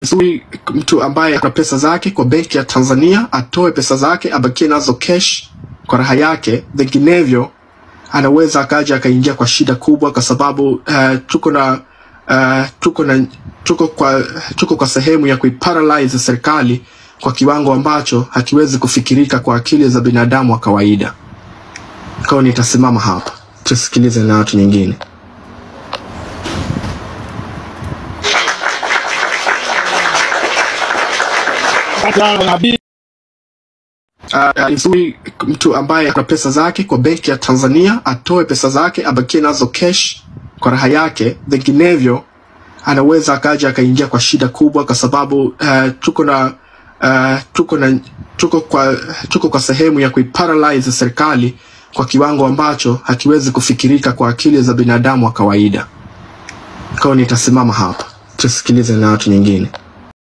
Nzuri mtu ambaye ana pesa zake kwa benki ya Tanzania atoe pesa zake abakie nazo cash kwa raha yake, vinginevyo anaweza akaja akaingia kwa shida kubwa, kwa sababu tuko kwa sehemu ya kuiparalyze serikali kwa kiwango ambacho hakiwezi kufikirika kwa akili za binadamu wa kawaida. Kwa nitasimama hapa, tusikilize na watu nyingine. Nzuri mtu ambaye ana pesa zake kwa benki ya Tanzania atoe pesa zake abakie nazo cash kwa raha yake, vinginevyo anaweza akaja akaingia kwa shida kubwa, kwa sababu tuko kwa sehemu ya kuiparalyze serikali kwa kiwango ambacho hakiwezi kufikirika kwa akili za binadamu wa kawaida. Kwa nitasimama hapa, tusikilize na watu nyingine.